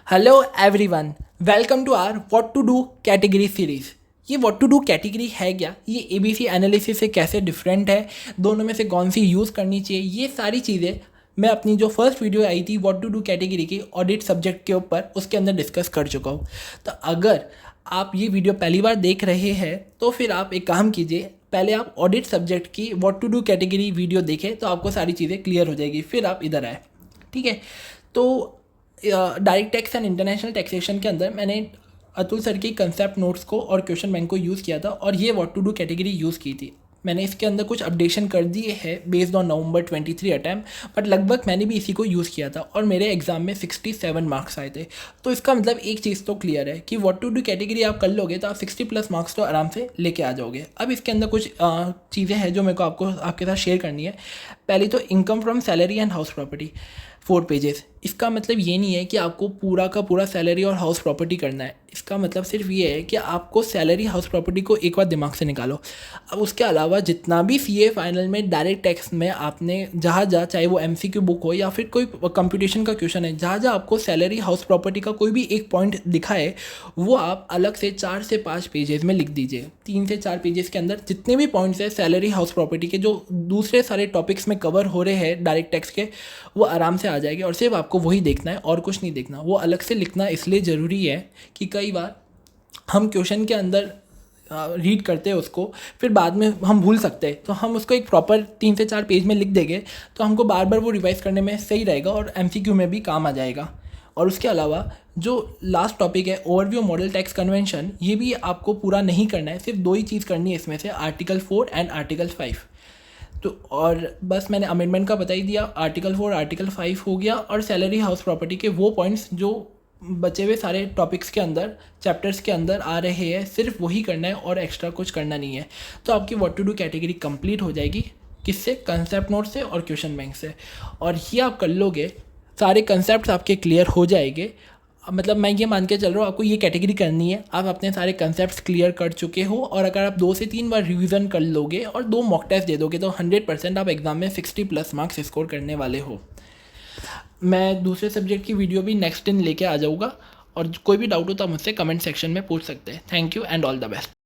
Hello everyone, welcome to our what to do category series. ये what to do category है क्या, ये ABC analysis से कैसे डिफरेंट है, दोनों में से कौन सी यूज़ करनी चाहिए, ये सारी चीज़ें मैं अपनी जो फर्स्ट वीडियो आई थी व्हाट टू डू कैटेगरी की ऑडिट सब्जेक्ट के ऊपर उसके अंदर डिस्कस कर चुका हूँ। तो अगर आप ये वीडियो पहली बार देख रहे हैं तो फिर आप एक काम कीजिए, पहले आप ऑडिट सब्जेक्ट की what to do category video देखें तो आपको सारी चीज़ें क्लियर हो जाएगी, फिर आप इधर आए। ठीक है, तो direct tax and international taxation के अंदर मैंने अतुल सर की कंसेप्ट नोट्स को और क्वेश्चन बैंक को यूज़ किया था और ये what to do category use की थी। मैंने इसके अंदर कुछ अपडेशन कर दिए हैं based on November 23 attempt, but लगभग मैंने भी इसी को यूज़ किया था और मेरे एग्ज़ाम में 67 मार्क्स आए थे। तो इसका मतलब एक चीज़ तो क्लियर है कि व्हाट टू डू कैटेगरी आप कर लोगे तो आप 60+ मार्क्स तो आराम से लेके आ जाओगे। अब इसके अंदर कुछ चीज़ें हैं जो मेरे को आपके साथ शेयर करनी है। पहली तो income from salary and house property 4 pages. इसका मतलब ये नहीं है कि आपको पूरा का पूरा सैलरी और हाउस प्रॉपर्टी करना है। इसका मतलब सिर्फ ये है कि आपको सैलरी हाउस प्रॉपर्टी को एक बार दिमाग से निकालो। अब उसके अलावा जितना भी सीए फाइनल में डायरेक्ट टैक्स में आपने जहाँ चाहे वो एमसीक्यू बुक हो या फिर कोई कंप्यूटेशन का क्वेश्चन है, जहाँ आपको सैलरी हाउस प्रॉपर्टी का कोई भी एक पॉइंट दिखा है वो आप अलग से 4 से 5 पेजेस में लिख दीजिए। 3 से 4 पेजेस के अंदर जितने भी पॉइंट्स है सैलरी हाउस प्रॉपर्टी के जो दूसरे सारे टॉपिक्स में कवर हो रहे हैं डायरेक्ट टैक्स के, वो आराम से आ जाएंगे और सिर्फ आपको वही देखना है और कुछ नहीं देखना। वो अलग से लिखना इसलिए ज़रूरी है कि कई बार हम क्वेश्चन के अंदर रीड करते हैं उसको, फिर बाद में हम भूल सकते हैं, तो हम उसको एक प्रॉपर 3 से 4 पेज में लिख देंगे तो हमको बार बार वो रिवाइज़ करने में सही रहेगा और एमसीक्यू में भी काम आ जाएगा। और उसके अलावा जो लास्ट टॉपिक है ओवरव्यू मॉडल टैक्स कन्वेंशन, ये भी आपको पूरा नहीं करना है, सिर्फ 2 ही चीज़ करनी है इसमें से, आर्टिकल 4 एंड आर्टिकल 5। तो और बस मैंने अमेंडमेंट का बता ही दिया। आर्टिकल 4 आर्टिकल 5 हो गया और सैलरी हाउस प्रॉपर्टी के वो पॉइंट्स जो बचे हुए सारे टॉपिक्स के अंदर चैप्टर्स के अंदर आ रहे हैं, सिर्फ वही करना है और एक्स्ट्रा कुछ करना नहीं है। तो आपकी what to do category complete हो जाएगी। किससे? कंसेप्ट नोट से और क्वेश्चन बैंक से। और ये आप कर लोगे, सारे कंसेप्ट आपके क्लियर हो जाएंगे। मतलब मैं ये मान के चल रहा हूँ आपको ये कैटेगरी करनी है, आप अपने सारे कंसेप्ट क्लियर कर चुके हो और अगर आप 2 से 3 बार रिवीजन कर लोगे और 2 मॉक टेस्ट दे दोगे तो 100% आप एग्ज़ाम में 60+ मार्क्स स्कोर करने वाले हो। मैं दूसरे सब्जेक्ट की वीडियो भी नेक्स्ट दिन लेके आ जाऊँगा और कोई भी डाउट हो तो आप मुझसे कमेंट सेक्शन में पूछ सकते हैं। Thank you and all the best.